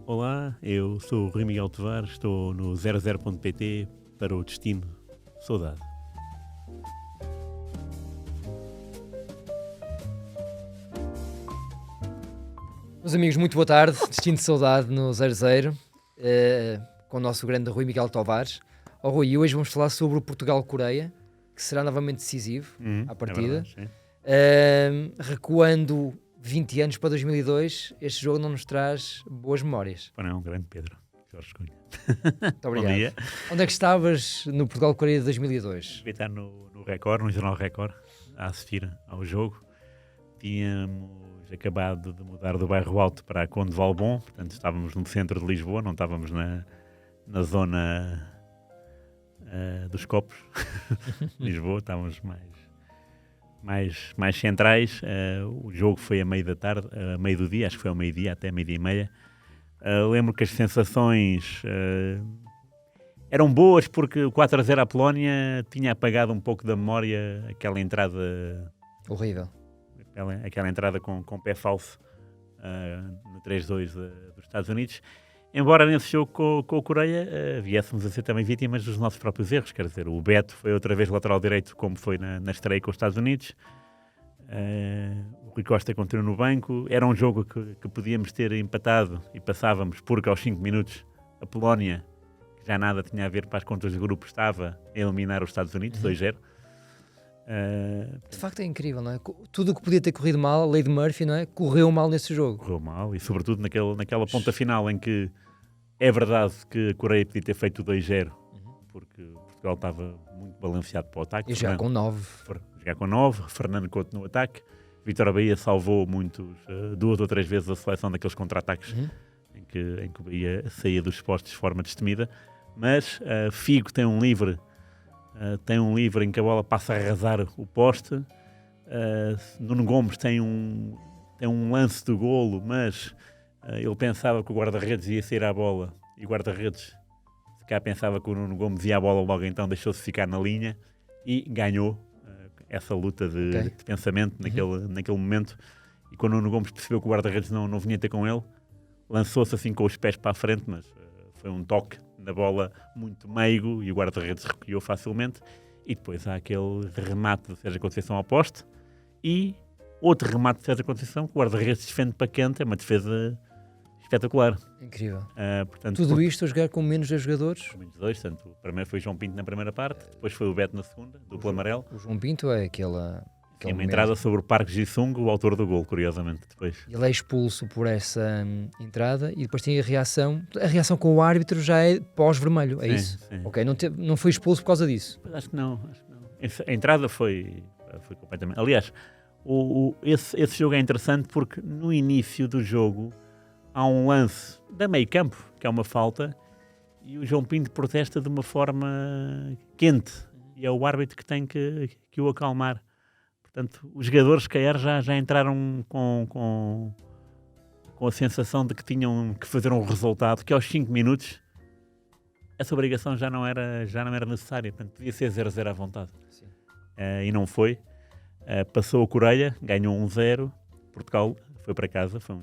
Olá, eu sou o Rui Miguel Tovar, estou no 00.pt para o Destino Saudade. Meus amigos, muito boa tarde. Destino de Saudade no 00, com o nosso grande Rui Miguel Tovares. Rui, e hoje vamos falar sobre o Portugal-Coreia, que será novamente decisivo à partida. Recuando 20 anos para 2002, este jogo não nos traz boas memórias. Bom, não, grande Pedro, Jorge Cunha. Muito obrigado. Bom dia. Onde é que estavas no Portugal-Coreia de 2002? Devia estar no Record, no Jornal Record, a assistir ao jogo. Tínhamos acabado de mudar do Bairro Alto para a Conde de Valbon, portanto estávamos no centro de Lisboa, não estávamos na zona dos Copos, Lisboa, estávamos mais centrais. O jogo foi a meio da tarde, a meio do dia, acho que foi ao meio-dia, até meio-dia e meia. Lembro que as sensações eram boas porque o 4-0 à Polónia tinha apagado um pouco da memória aquela entrada horrível. Aquela entrada com pé falso no 3-2 dos Estados Unidos. Embora nesse jogo com a Coreia viéssemos a ser também vítimas dos nossos próprios erros. Quer dizer, o Beto foi outra vez lateral direito, como foi na estreia com os Estados Unidos. O Rui Costa continua no banco. Era um jogo que podíamos ter empatado e passávamos, porque aos 5 minutos a Polónia, que já nada tinha a ver para as contas do grupo, estava a eliminar os Estados Unidos, 2-0. De facto é incrível, não é? Tudo o que podia ter corrido mal, a lei de Murphy, não é? Correu mal nesse jogo. Correu mal, e sobretudo naquela ponta final em que é verdade que a Coreia podia ter feito o 2-0, porque Portugal estava muito balanceado para o ataque. E jogar com 9. Fernando Couto no ataque. Vítor Bahia salvou duas ou três vezes a seleção daqueles contra-ataques em que o Bahia saía dos postos de forma destemida. Mas Figo tem um livre em que a bola passa a arrasar o poste. Nuno Gomes tem um lance de golo, mas ele pensava que o guarda-redes ia sair à bola, e o guarda-redes se cá pensava que o Nuno Gomes ia à bola logo, então deixou-se ficar na linha e ganhou essa luta de pensamento naquele momento. E quando o Nuno Gomes percebeu que o guarda-redes não vinha ter com ele, lançou-se assim com os pés para a frente, mas foi um toque na bola muito meigo e o guarda-redes recolheu facilmente. E depois há aquele remate de Sérgio Conceição ao poste e outro remate de Sérgio Conceição que o guarda-redes defende para quente. É uma defesa espetacular. Incrível. Portanto, tudo isto a jogar com menos 2 jogadores? Com menos 2, portanto, o primeiro foi João Pinto na primeira parte, depois foi o Beto na segunda, duplo amarelo. O João Pinto é Tem uma entrada sobre o Parque Ji-sung, o autor do gol, curiosamente, depois. Ele é expulso por essa entrada e depois tem a reação. A reação com o árbitro já é pós-vermelho, é isso? Sim. Ok, não foi expulso por causa disso? Acho que não. A entrada foi completamente... Aliás, esse jogo é interessante porque no início do jogo há um lance da meio campo, que é uma falta, e o João Pinto protesta de uma forma quente, e é o árbitro que tem que o acalmar. Portanto, os jogadores, se calhar, já entraram com a sensação de que tinham que fazer um resultado, que aos 5 minutos essa obrigação já não era necessária. Portanto, podia ser 0-0 à vontade. E não foi. Passou a Coreia, ganhou 1-0. Portugal foi para casa. Foi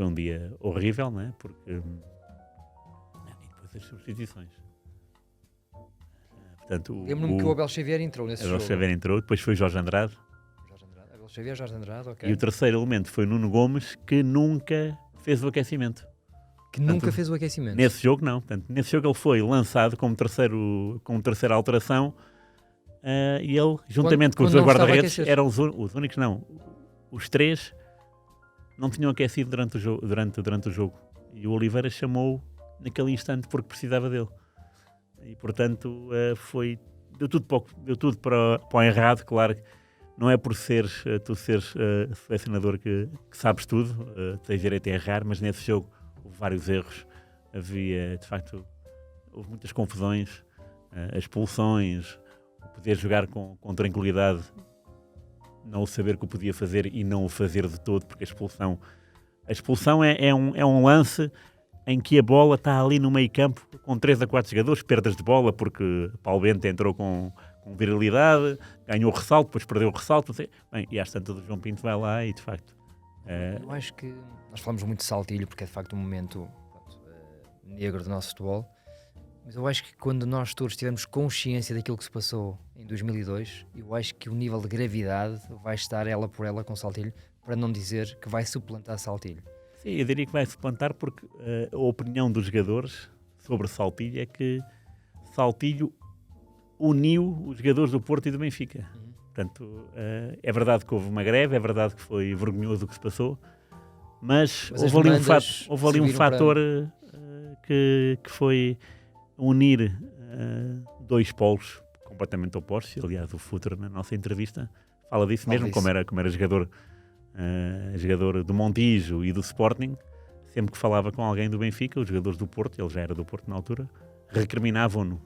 um dia horrível, não é? Porque... E depois as substituições. Lembro-me que o Abel Xavier entrou nesse jogo. Abel Xavier entrou, depois foi Jorge Andrade. Abel Xavier, Jorge Andrade, ok. E o terceiro elemento foi Nuno Gomes, que nunca fez o aquecimento. Fez o aquecimento? Nesse jogo, não. Portanto, nesse jogo ele foi lançado como terceira alteração e ele, juntamente com os dois guarda-redes, eram os únicos, não. Os três não tinham aquecido durante o jogo. E o Oliveira chamou naquele instante porque precisava dele. E, portanto, deu tudo para o errado. Claro, não é por tu seres selecionador que sabes tudo, tens direito a errar, mas nesse jogo houve vários erros. Houve muitas confusões, as expulsões, o poder jogar com tranquilidade, não o saber que o podia fazer e não o fazer de todo, porque a expulsão é um lance em que a bola está ali no meio campo com 3 a 4 jogadores, perdas de bola porque Paulo Bento entrou com virilidade, ganhou o ressalto, depois perdeu o ressalto. Bem, e às tantas o João Pinto vai lá e de facto Eu acho que nós falamos muito de Saltilho porque é de facto um momento negro do nosso futebol, mas eu acho que quando nós todos tivermos consciência daquilo que se passou em 2002, eu acho que o nível de gravidade vai estar ela por ela com Saltilho, para não dizer que vai suplantar Saltilho. Sim, eu diria que vai suplantar porque a opinião dos jogadores sobre Saltilho é que Saltilho uniu os jogadores do Porto e do Benfica. Portanto, é verdade que houve uma greve, é verdade que foi vergonhoso o que se passou, mas houve ali um fator que foi unir dois polos completamente opostos. Aliás, o Futre, na nossa entrevista, fala disso mesmo, como era jogador do Montijo e do Sporting. Sempre que falava com alguém do Benfica, os jogadores do Porto, ele já era do Porto na altura, recriminavam-no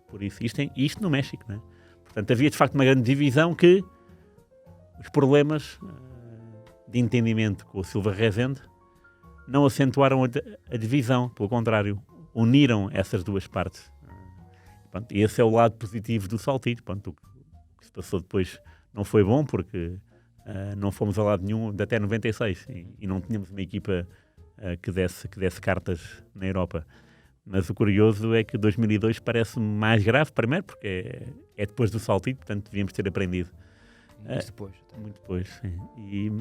por isso. Isto no México, não é? Portanto, havia de facto uma grande divisão que os problemas de entendimento com o Silva Rezende não acentuaram a divisão, pelo contrário, uniram essas duas partes. E esse é o lado positivo do Saltilho. O que se passou depois não foi bom, porque não fomos a lado nenhum até 96 e não tínhamos uma equipa que desse cartas na Europa. Mas o curioso é que 2002 parece mais grave, primeiro porque é depois do Saltilho, portanto devíamos ter aprendido. Muito depois, sim. E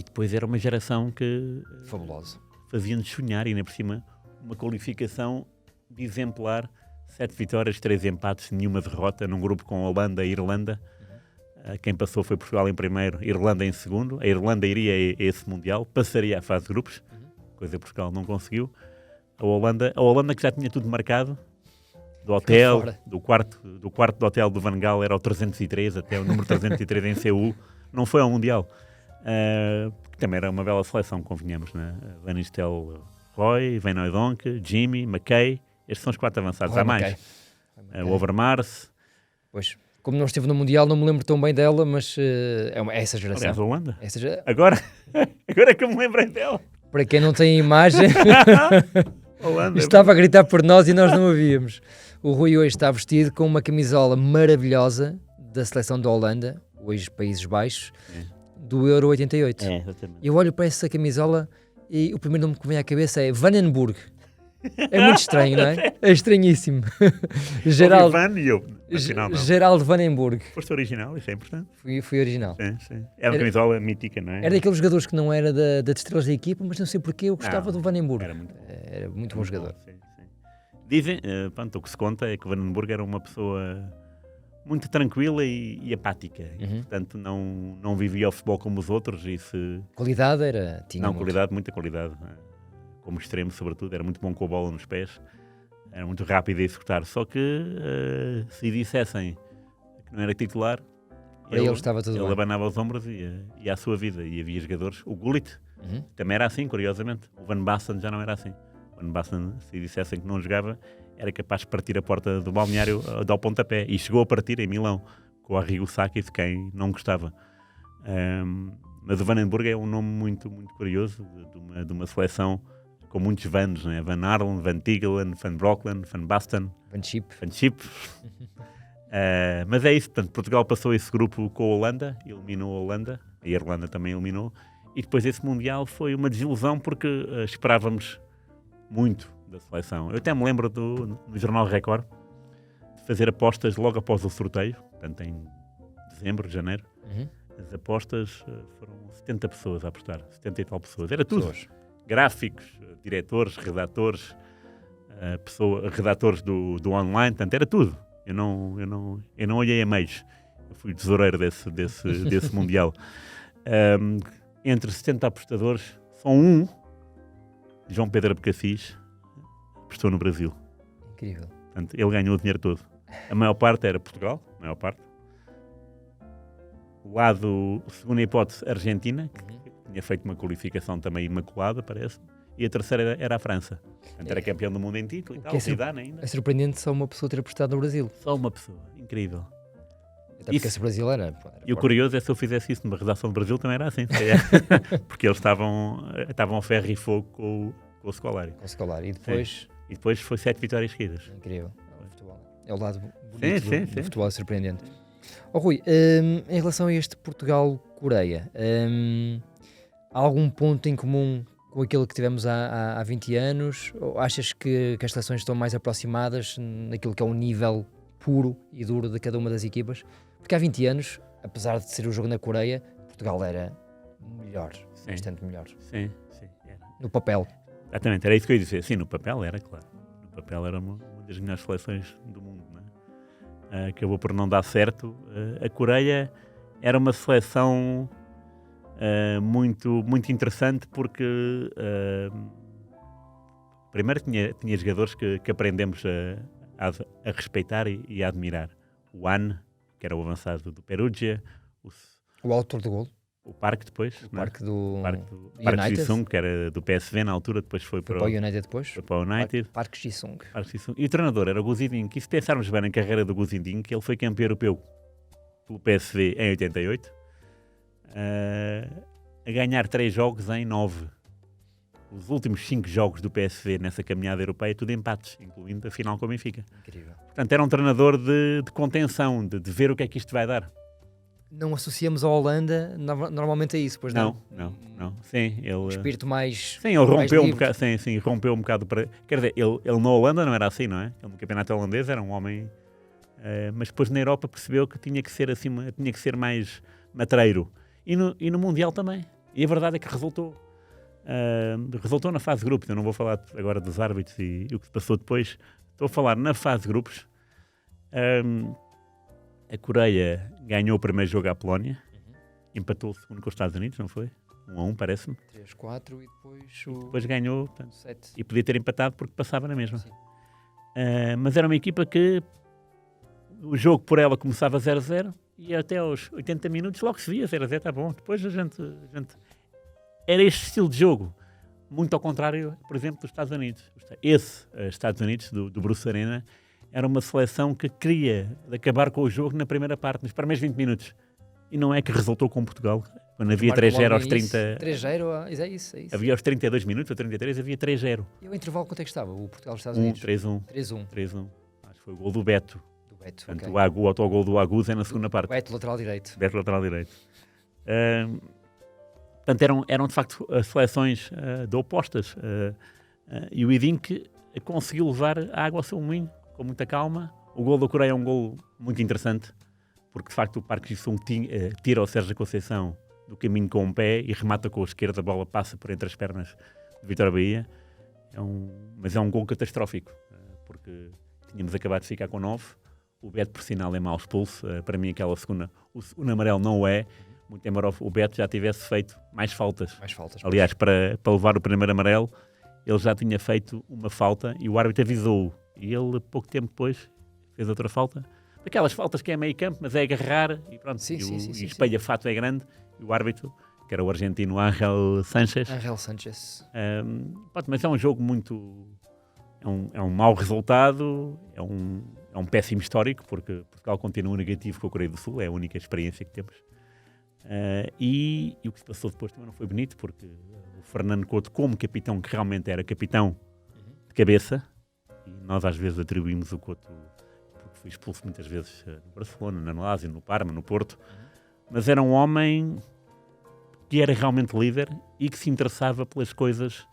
depois era uma geração que fabulosa, fazia-nos sonhar, e ainda por cima uma qualificação de exemplar, 7 vitórias, 3 empates, nenhuma derrota, num grupo com Holanda e Irlanda. Quem passou foi Portugal em primeiro, Irlanda em segundo. A Irlanda iria a esse Mundial, passaria à fase de grupos, coisa que Portugal não conseguiu. A Holanda que já tinha tudo marcado, do hotel, do quarto do hotel do Van Gaal era o 303, até o número 303 em Seul, não foi ao Mundial. Que também era uma bela seleção, convenhamos, né? Van Nistelrooy, Van Hooijdonk, Jimmy, McKay, estes são os 4 avançados, há mais. O Overmars. Pois, como não esteve no Mundial, não me lembro tão bem dela, mas é essa geração. Aliás, a Holanda. Agora é que eu me lembrei dela. Para quem não tem imagem, estava a gritar por nós e nós não a víamos. O Rui hoje está vestido com uma camisola maravilhosa da seleção da Holanda, hoje Países Baixos, do Euro 88. Exatamente. Eu olho para essa camisola e o primeiro nome que me vem à cabeça é Vandenburg. É muito estranho, não é? É estranhíssimo. Geraldo Vandenburg. Foste original, isso é importante. Fui original. Sim. Era uma camisola mítica, não é? Era daqueles jogadores que não era das estrelas da equipa, mas não sei porque eu gostava do Vandenburg. Era muito bom jogador. Sim. Dizem, o que se conta é que o Vandenburg era uma pessoa muito tranquila e apática. E, portanto, não vivia o futebol como os outros. Qualidade tinha muita qualidade. Como extremo, sobretudo, era muito bom com a bola nos pés, era muito rápido a executar. Só que se dissessem que não era titular, ele abanava os ombros e à sua vida. E havia jogadores, o Gullit também era assim, curiosamente. O Van Basten já não era assim. O Van Basten, se dissessem que não jogava, era capaz de partir a porta do balneário ao pontapé. E chegou a partir em Milão, com o Arrigo Sacchi, de quem não gostava. Mas o Vandenburg é um nome muito, muito curioso, de uma seleção com muitos Vans, né? Van Arlen, Van Tigelen, Van Broeklen, Van Basten, Van Schip. Mas é isso, portanto, Portugal passou esse grupo com a Holanda, eliminou a Holanda, a Irlanda também eliminou, e depois esse Mundial foi uma desilusão porque esperávamos muito da seleção. Eu até me lembro no Jornal Record de fazer apostas logo após o sorteio, portanto em dezembro, janeiro. As apostas foram 70 pessoas a apostar, 70 e tal pessoas, era tudo. Gráficos, diretores, redatores, redatores do online, portanto, era tudo. Eu não olhei a meios. Eu fui tesoureiro desse Mundial. Entre 70 apostadores, só um, João Pedro Abcacis, apostou no Brasil. Incrível. Portanto, ele ganhou o dinheiro todo. A maior parte era Portugal, a maior parte. O lado, segunda hipótese, Argentina, que tinha feito uma qualificação também imaculada, parece. E a terceira era a França. Portanto, era campeão do mundo em título e tal. É surpreendente só uma pessoa ter apostado no Brasil. Só uma pessoa. Incrível. Até porque esse Brasil era e o curioso é se eu fizesse isso numa redação do Brasil também era assim. Porque eles estavam a ferro e fogo com o Scolari. Com o Scolari. E depois foi 7 vitórias seguidas. Incrível. É o lado bonito do futebol, surpreendente. Rui, em relação a este Portugal-Coreia, Há algum ponto em comum com aquilo que tivemos há 20 anos? Ou achas que as seleções estão mais aproximadas naquilo que é o nível puro e duro de cada uma das equipas? Porque há 20 anos, apesar de ser o jogo na Coreia, Portugal era melhor, Sim. bastante melhor. Sim, era. No papel. Exatamente, era isso que eu ia dizer. Sim, no papel era, claro. No papel era uma das melhores seleções do mundo, não é? Acabou por não dar certo. A Coreia era uma seleção muito interessante porque primeiro tinha jogadores que aprendemos a respeitar e a admirar. O An, que era o avançado do Perugia, O autor do gol. o Park depois, O Parque do Park United. Ji-sung, que era do PSV na altura, depois foi para o United depois. foi para o United. Parque Ji-sung. Park Ji-sung. E o treinador era o Gu Zidane, que se pensarmos bem na carreira do Gu Zidane, que ele foi campeão europeu pelo PSV em 88, a ganhar 3 jogos em 9. Os últimos 5 jogos do PSV nessa caminhada europeia, tudo empates, incluindo a final com o Benfica. Incrível. Portanto, era um treinador de contenção, de ver o que é que isto vai dar. Não associamos a Holanda normalmente a isso, pois não? Não. Sim, ele... O espírito mais... Sim, ele mais rompeu um livre. bocado, sim, rompeu um bocado para... Quer dizer, ele na Holanda não era assim, não é? Ele no campeonato holandês era um homem... mas depois na Europa percebeu que tinha que ser assim, tinha que ser mais matreiro. E no Mundial também. E a verdade é que resultou. Resultou na fase de grupos. Eu não vou falar agora dos árbitros e o que se passou depois. Estou a falar na fase de grupos. A Coreia ganhou o primeiro jogo à Polónia. Empatou o segundo com os Estados Unidos, não foi? 1-1, parece-me. 3-4 e depois Depois ganhou, portanto, 7. e podia ter empatado porque passava na mesma. Sim. Mas era uma equipa que o jogo por ela começava 0-0 e até aos 80 minutos logo se via 0-0, está bom. Depois a gente... Era este estilo de jogo. Muito ao contrário, por exemplo, dos Estados Unidos. Estados Unidos, do Bruce Arena, era uma seleção que queria acabar com o jogo na primeira parte, nos primeiros 20 minutos. E não é que resultou com Portugal. Quando havia 3-0 aos 30... 3-0, é isso. Havia aos 32 minutos, ou 33, havia 3-0. E o intervalo quanto é que estava? O Portugal-Estados Unidos? 3-1. 3-1. Acho que foi o gol do Beto. Do Beto, Portanto, ok. o autogol do Agudo é na segunda parte. Beto, lateral direito. Beto, lateral direito. Portanto, eram de facto seleções de opostas. E o Hiddink conseguiu levar a água ao seu moinho, com muita calma. O gol da Coreia é um gol muito interessante, porque de facto o Park Ji-sung tira o Sérgio Conceição do caminho com um pé e remata com a esquerda, a bola passa por entre as pernas de Vítor Bahia. Mas é um gol catastrófico, porque tínhamos acabado de ficar com 9. O Beto, por sinal, é mau expulso. Para mim, aquela segunda, o segundo amarelo não o é. Muito embora o Beto já tivesse feito mais faltas. Aliás, para levar o primeiro amarelo, ele já tinha feito uma falta e o árbitro avisou-o. E ele, pouco tempo depois, fez outra falta. Daquelas faltas que é meio campo, mas é agarrar e pronto. Sim, e o espelha-fato é grande. E o árbitro, que era o argentino Ángel Sánchez. Mas é um jogo muito... É um mau resultado, é um péssimo histórico, porque Portugal continua negativo com a Coreia do Sul, é a única experiência que temos. E o que se passou depois também não foi bonito, porque o Fernando Couto, como capitão, que realmente era capitão de cabeça, e nós às vezes atribuímos o Couto, porque foi expulso muitas vezes no Barcelona, no Lazio, no Parma, no Porto, mas era um homem que era realmente líder e que se interessava pelas coisas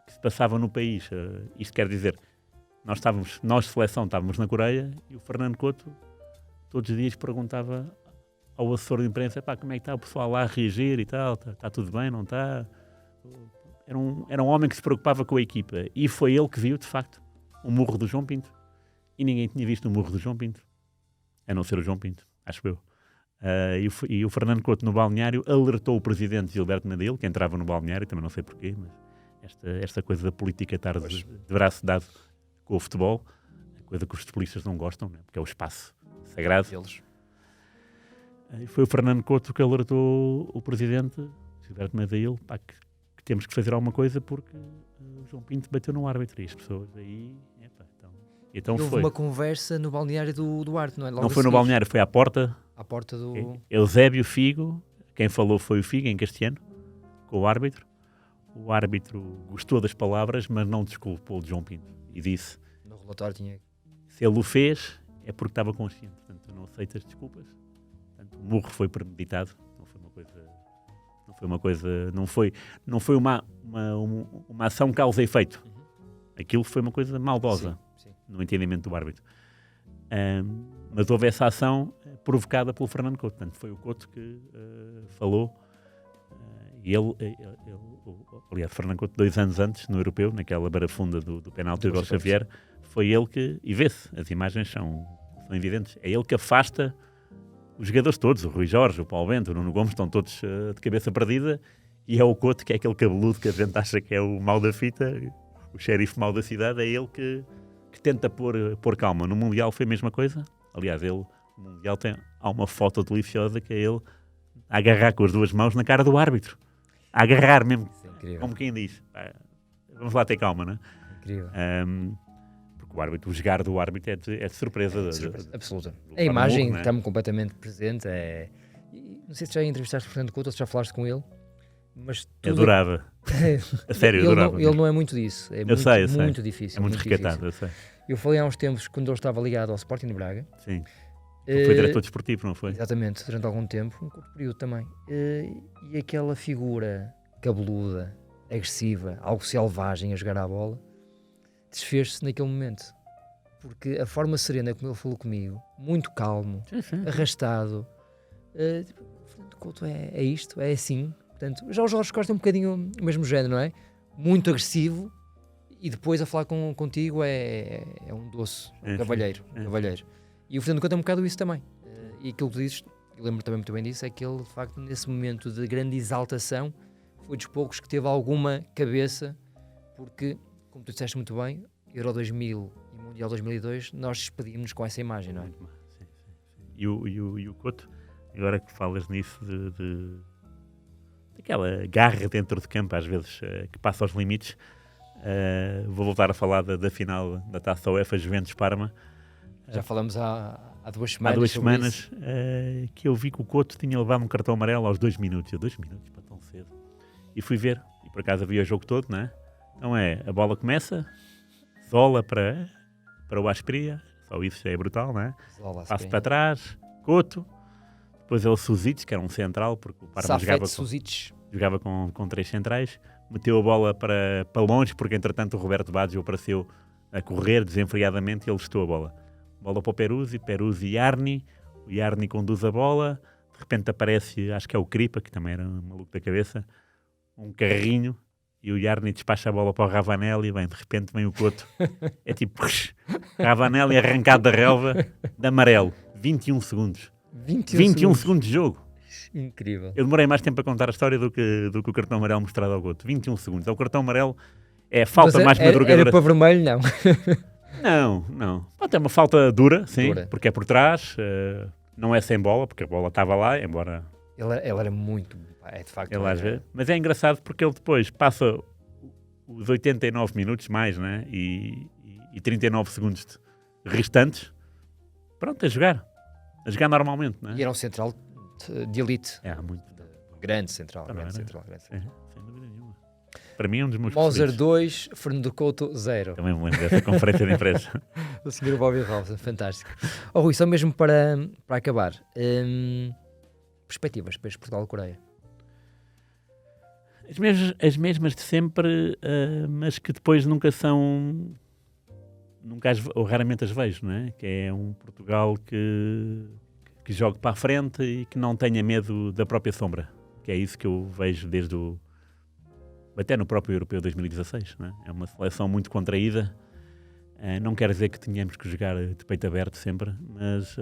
que se passavam no país. Isto quer dizer, nós seleção, estávamos na Coreia e o Fernando Couto todos os dias perguntava ao assessor de imprensa, como é que está o pessoal lá a reagir e tal, está tudo bem, não está? Era um homem que se preocupava com a equipa e foi ele que viu, de facto, o murro do João Pinto. E ninguém tinha visto o murro do João Pinto, a não ser o João Pinto, acho eu. E o Fernando Couto no balneário alertou o presidente Gilberto Medel, que entrava no balneário, também não sei porquê, mas esta coisa da política estar de braço dado com o futebol, a coisa que os futebolistas não gostam, né? Porque é o espaço sagrado deles. E foi o Fernando Couto que alertou o presidente Gilberto Medel que temos que fazer alguma coisa porque o João Pinto bateu no árbitro e as pessoas aí... Então houve foi uma conversa no balneário do Duarte, não é? Não foi no balneário, foi à porta. À porta do... Eusébio Figo, quem falou foi o Figo, em castelhano, com o árbitro. O árbitro gostou das palavras, mas não desculpou de João Pinto. E disse... No relatório tinha... Se ele o fez, é porque estava consciente. Portanto, tu não aceitas desculpas. Portanto, o murro foi premeditado. Não foi uma coisa foi uma coisa, não foi uma ação causa e efeito. Aquilo foi uma coisa maldosa, Sim. no entendimento do árbitro. Mas houve essa ação provocada pelo Fernando Couto. Portanto, foi o Couto que falou. E aliás, Fernando Couto, 2 anos antes, no Europeu, naquela barafunda do penalti do Hugo Xavier, foi ele que, e vê-se, as imagens são evidentes, é ele que afasta os jogadores todos, o Rui Jorge, o Paulo Bento, o Nuno Gomes, estão todos de cabeça perdida, e é o Couto, que é aquele cabeludo que a gente acha que é o mal da fita, o xerife mau da cidade, é ele que tenta pôr calma. No Mundial foi a mesma coisa. Aliás, no Mundial há uma foto deliciosa que é ele a agarrar com as 2 mãos na cara do árbitro. A agarrar mesmo, como quem diz. Vamos lá ter calma, não é? Incrível. Porque o jogar do árbitro é de surpresa. Absoluta. A imagem está-me completamente presente. Não sei se já entrevistaste o Fernando Couto ou se já falaste com ele. Mas adorava. A sério, adorava. Ele não é muito disso. É muito difícil. É muito recatado, eu sei. Eu falei há uns tempos, quando ele estava ligado ao Sporting de Braga. Sim. Foi diretor desportivo, não foi? Exatamente, durante algum tempo, um curto período também. E aquela figura cabeluda, agressiva, algo selvagem a jogar à bola, desfez-se naquele momento. Porque a forma serena como ele falou comigo, muito calmo, arrastado, Fernando Couto é isto, é assim. Portanto, já o Jorge Costa é um bocadinho o mesmo género, não é? Muito agressivo, e depois a falar contigo é um doce, um cavalheiro. E o Fernando Couto é um bocado isso também. E aquilo que tu dizes, eu lembro também muito bem disso, é que ele, de facto, nesse momento de grande exaltação, foi dos poucos que teve alguma cabeça, porque, como tu disseste muito bem, Euro 2000 e Mundial 2002, nós despedimos com essa imagem, não é? Sim. E o Couto, agora que falas nisso daquela garra dentro de campo, às vezes, que passa aos limites, vou voltar a falar da final da Taça UEFA Juventus-Parma. Já falamos há 2 semanas. Há 2 semanas que eu vi que o Couto tinha levado um cartão amarelo aos 2 minutos. 2 minutos para tão cedo. E fui ver. E por acaso havia o jogo todo, não é? Então a bola começa, Zola para o Asprilla. Só isso já é brutal, não é? Passo para trás, Couto. Depois ele Suzic, que era um central, porque o Parma jogava com 3 centrais. Meteu a bola para longe, porque entretanto o Roberto Baggio apareceu a correr desenfreadamente e ele estou a bola. Bola para o Peruzzi e Jarni. O Jarni conduz a bola. De repente aparece, acho que é o Kripa, que também era um maluco da cabeça, um carrinho, e o Jarni despacha a bola para o Ravanelli. De repente vem o Couto. É tipo, Ravanelli arrancado da relva, de amarelo. 21 segundos. 21 segundos de jogo. Incrível. Eu demorei mais tempo a contar a história do que o cartão amarelo mostrado ao Couto. 21 segundos. O cartão amarelo é a falta mais madrugadora. Era para vermelho, não? Não. Pode ter uma falta dura, sim, porque é por trás, não é sem bola, porque a bola estava lá, embora... Ele era muito... de facto... Mas é engraçado porque ele depois passa os 89 minutos mais, né? E 39 segundos restantes, pronto, a jogar normalmente, né? E era um central de elite. Muito. Grande central. Sem dúvida nenhuma. Para mim é um dos meus Moser 2, Fernando Couto 0. Também me lembro dessa conferência de imprensa. O senhor Bobby Robson, fantástico. Rui, só mesmo para acabar. Perspectivas para este Portugal-Coreia? As mesmas de sempre, mas que depois nunca ou raramente as vejo, não é? Que é um Portugal que jogue para a frente e que não tenha medo da própria sombra. Que é isso que eu vejo até no próprio Europeu 2016, não é? É uma seleção muito contraída. Não quer dizer que tenhamos que jogar de peito aberto sempre, mas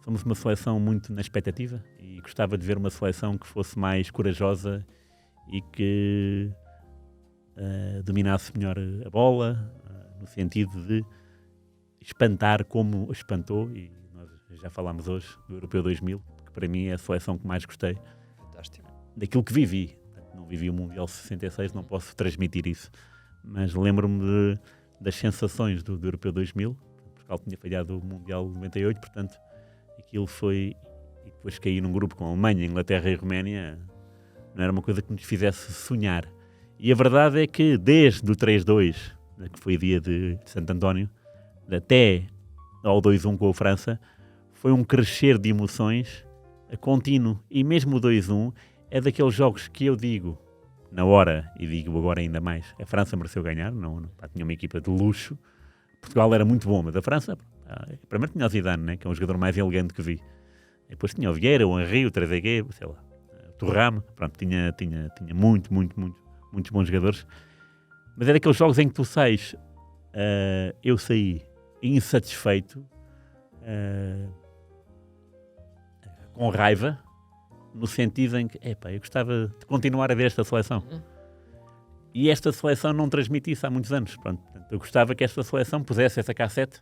somos uma seleção muito na expectativa e gostava de ver uma seleção que fosse mais corajosa e que dominasse melhor a bola, no sentido de espantar como espantou, e nós já falámos hoje do Europeu 2000, que para mim é a seleção que mais gostei. Fantástico. Daquilo que vivi. Não vivi o Mundial 66, não posso transmitir isso, mas lembro-me das sensações do Europeu 2000. Portugal tinha falhado o Mundial 98, portanto aquilo foi, e depois caí num grupo com a Alemanha, Inglaterra e Roménia, não era uma coisa que nos fizesse sonhar. E a verdade é que desde o 3-2, que foi dia de Santo António, até ao 2-1 com a França, foi um crescer de emoções contínuo, e mesmo o 2-1 é daqueles jogos que eu digo na hora, e digo agora ainda mais, a França mereceu ganhar, tinha uma equipa de luxo, Portugal era muito bom, mas a França, primeiro tinha o Zidane, né, que é um jogador mais elegante que vi, e depois tinha o Vieira, o Henry, o Trezeguet, sei lá, o Thuram, pronto, tinha muitos bons jogadores, mas é daqueles jogos em que tu sais, eu saí insatisfeito, com raiva, no sentido em que, eu gostava de continuar a ver esta seleção. E esta seleção não transmite isso há muitos anos. Pronto, eu gostava que esta seleção pusesse essa cassete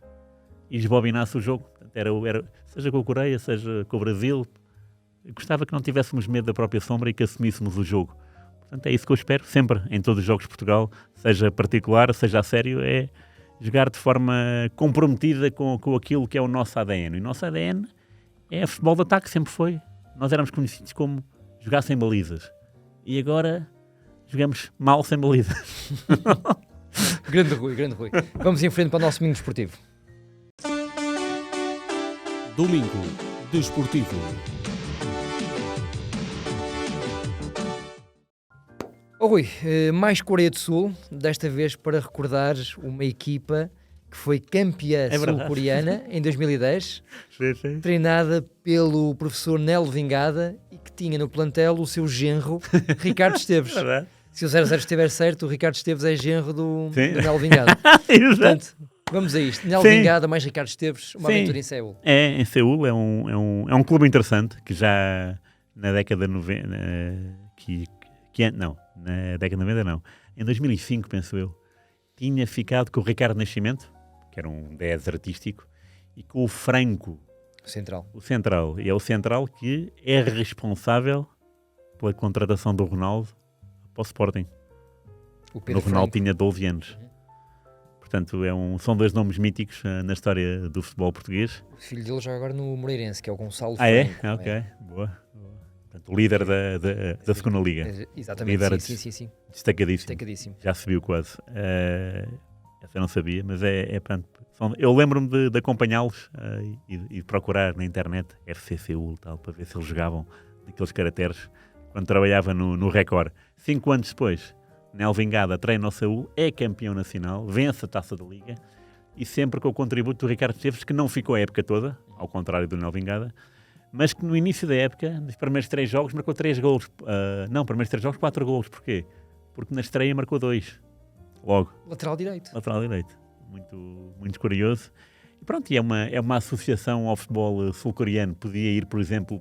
e esbobinasse o jogo. Portanto, seja com a Coreia, seja com o Brasil. Eu gostava que não tivéssemos medo da própria sombra e que assumíssemos o jogo. Portanto, é isso que eu espero sempre em todos os jogos de Portugal, seja particular, seja a sério, é jogar de forma comprometida com aquilo que é o nosso ADN. E o nosso ADN é futebol de ataque, sempre foi. Nós éramos conhecidos como jogar sem balizas. E agora jogamos mal sem balizas. Grande Rui. Vamos em frente para o nosso Domingo Desportivo. Domingo Desportivo. Rui, mais Coreia do Sul, desta vez para recordar uma equipa que foi campeã sul-coreana em 2010, sim. Treinada pelo professor Nel Vingada e que tinha no plantel o seu genro, Ricardo Esteves. Se o 0-0 estiver certo, o Ricardo Esteves é genro do Nel Vingada. Portanto, vamos a isto. Nel Vingada mais Ricardo Esteves, uma aventura em Seul. Em Seul é um clube interessante que já na década de 90... na década de 90 não. Em 2005, penso eu, tinha ficado com o Ricardo Nascimento, que era um 10 artístico, e com o Franco, o central. E é o central que é responsável pela contratação do Ronaldo para o Sporting. O Ronaldo tinha 12 anos. Portanto, Portanto, são dois nomes míticos na história do futebol português. O filho dele joga agora no Moreirense, que é o Gonçalo Franco. É? Ok, boa. Portanto, o líder da segunda liga. Exatamente, líder sim. Destacadíssimo. Já subiu quase. Essa eu não sabia, mas pronto. Eu lembro-me de acompanhá-los e de procurar na internet FC Seul, tal, para ver se eles jogavam naqueles caracteres quando trabalhava no Record. 5 anos depois, Nel Vingada treina o Seul, é campeão nacional, vence a Taça da Liga e sempre com o contributo do Ricardo Esteves, que não ficou a época toda, ao contrário do Nel Vingada, mas que no início da época, nos primeiros 3 jogos, marcou 3 golos. Primeiros 3 jogos, 4 golos. Porquê? Porque na estreia marcou 2. Logo. Lateral direito. Muito curioso. E pronto, é uma associação ao futebol sul-coreano. Podia ir, por exemplo,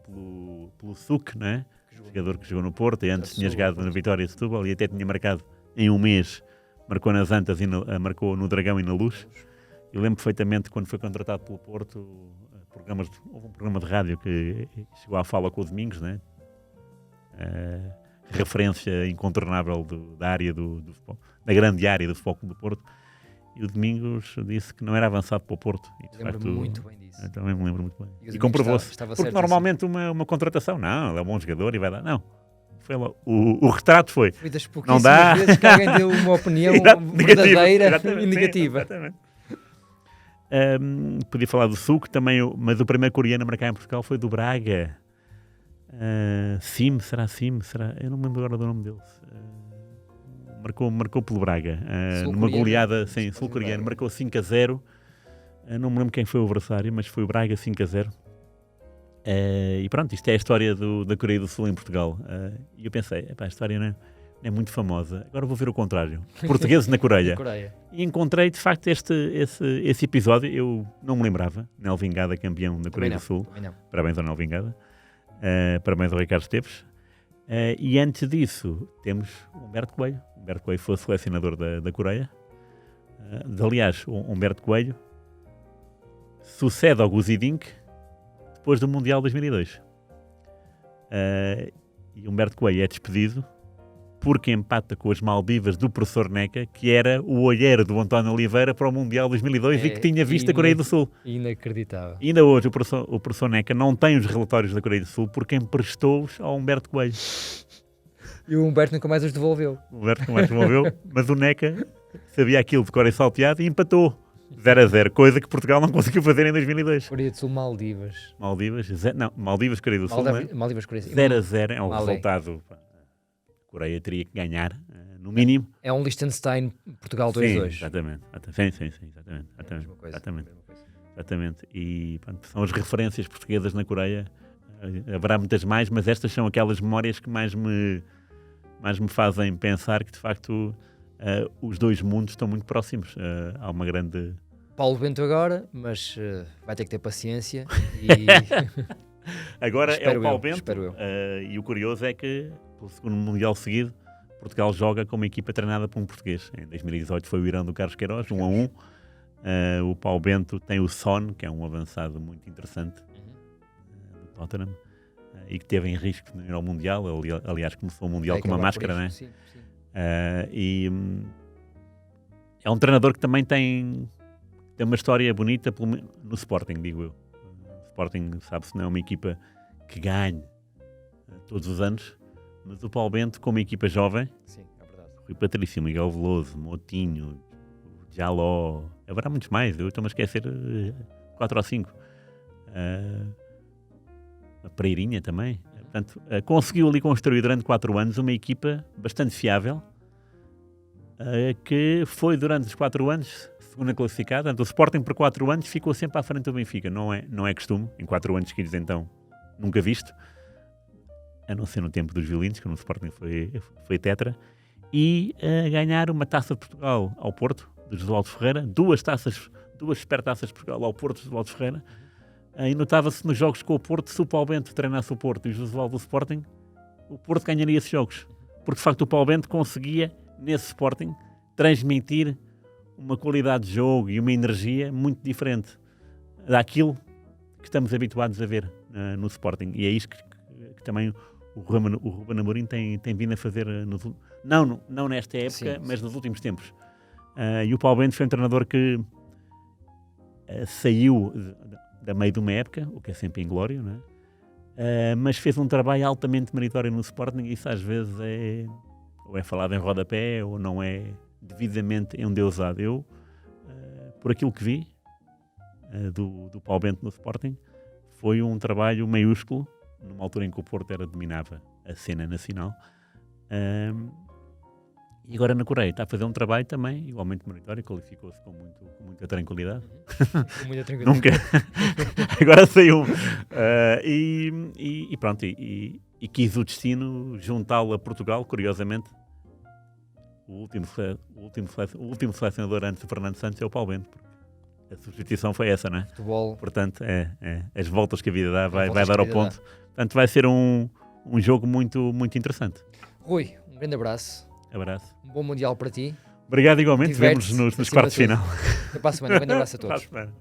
pelo Suk, né? Jogador que jogou no Porto e antes tinha jogado na Vitória de Setúbal e até tinha marcado em um mês. Marcou nas Antas, marcou no Dragão e na Luz. Eu lembro perfeitamente quando foi contratado pelo Porto... houve um programa de rádio que chegou à fala com o Domingos, né? Referência incontornável da área do futebol, da grande área do Futebol Clube do Porto, e o Domingos disse que não era avançado para o Porto. E, lembro-me muito bem disso. Eu também me lembro muito bem. E comprovou-se. Porque normalmente uma contratação, não, ele é um bom jogador e vai dar. Não. Foi lá, o retrato foi. Foi das pouquíssimas vezes que alguém deu uma opinião verdadeira e negativa. Exatamente. Podia falar do Suk também, mas o primeiro coreano a marcar em Portugal foi do Braga. Sim? Eu não me lembro agora do nome dele. Marcou pelo Braga. Numa goleada sul-coreano, marcou 5-0. Não me lembro quem foi o adversário, mas foi o Braga 5-0. E pronto, isto é a história da Coreia do Sul em Portugal. E eu pensei, a história não é muito famosa. Agora vou ver o contrário. Portugueses na Coreia. E encontrei, de facto, esse episódio. Eu não me lembrava. Nel Vingada, campeão da Coreia do Sul. Parabéns ao Nel Vingada. Parabéns ao Ricardo Esteves. E antes disso, temos o Humberto Coelho. Humberto Coelho foi selecionador da Coreia. Aliás, o Humberto Coelho sucede ao Guzidink depois do Mundial 2002. E Humberto Coelho é despedido porque empata com as Maldivas do professor Neca, que era o olheiro do António Oliveira para o Mundial 2002 e que tinha visto a Coreia do Sul. Inacreditável. E ainda hoje o professor Neca não tem os relatórios da Coreia do Sul porque emprestou-os ao Humberto Coelho. E o Humberto nunca mais os devolveu. Mas o Neca sabia aquilo de cor e salteado e empatou. 0-0, coisa que Portugal não conseguiu fazer em 2002. Coreia do Sul, Maldivas. Maldivas, Coreia do Sul, Maldivas, Coreia. 0-0 é um Mali. resultado. A Coreia teria que ganhar, no mínimo. É um Liechtenstein, Portugal Sim, 2-2. exatamente. Exatamente. Exatamente. E pronto, são as referências portuguesas na Coreia. Haverá muitas mais, mas estas são aquelas memórias que mais me fazem pensar que, de facto, os dois mundos estão muito próximos. Há uma grande... Paulo Bento agora, mas vai ter que ter paciência. E... Agora é o Paulo Bento. Espero eu. E o curioso é que, pelo segundo Mundial seguido, Portugal joga com uma equipa treinada por um português. Em 2018 foi o Irão do Carlos Queiroz, 1-1. O Paulo Bento tem o Son, que é um avançado muito interessante, do Tottenham, e que teve em risco de ir ao Mundial. Aliás, começou o Mundial com uma máscara, não é? Sim, sim. E é um treinador que também tem uma história bonita no Sporting, digo eu. O Sporting, sabe-se, não é uma equipa que ganhe todos os anos, mas o Paulo Bento, como equipa jovem, Sim, é verdade. Rui Patrício, Miguel Veloso, Motinho, Jaló, haverá muitos mais, eu estou-me a esquecer 4 ou 5. A Pereirinha também. Portanto, conseguiu ali construir durante 4 anos uma equipa bastante fiável, que foi durante os 4 anos segunda classificada. Portanto, o Sporting por 4 anos ficou sempre à frente do Benfica. Não é costume, em 4 anos seguidos então, nunca visto, a não ser no tempo dos violinos, que no Sporting foi tetra, e ganhar uma Taça de Portugal ao Porto, de Josualdo Ferreira, 2 supertaças de Portugal ao Porto de Josualdo Ferreira. E notava-se nos jogos com o Porto, se o Paulo Bento treinasse o Porto e o Josualdo do Sporting, o Porto ganharia esses jogos. Porque, de facto, o Paulo Bento conseguia, nesse Sporting, transmitir uma qualidade de jogo e uma energia muito diferente daquilo que estamos habituados a ver no Sporting. E é isso que também o Ruben Amorim tem vindo a fazer, não nesta época, Sim. mas nos últimos tempos. E o Paulo Bento foi um treinador que saiu da meio de uma época, o que é sempre inglório, não é? Mas fez um trabalho altamente meritório no Sporting, e isso às vezes ou é falado em rodapé ou não é devidamente endeusado. Eu, por aquilo que vi do Paulo Bento no Sporting, foi um trabalho maiúsculo, numa altura em que o Porto dominava a cena nacional. E agora na Coreia está a fazer um trabalho também igualmente meritório, qualificou-se com muita tranquilidade. Com muita tranquilidade. Nunca. Agora saiu. E pronto, e quis o destino juntá-lo a Portugal, curiosamente. O último selecionador antes do Fernando Santos é o Paulo Bento. A substituição foi essa, não é? Futebol. Portanto, as voltas que a vida dá vai voltas dar que a ao vida ponto. Portanto, vai ser um jogo muito, muito interessante. Rui, um grande abraço. Abraço. Um bom Mundial para ti. Obrigado igualmente. Diverte-se, Vemo-nos nos acima quartos de de tudo. final. Até para a semana. Um grande abraço a Para a todos. semana.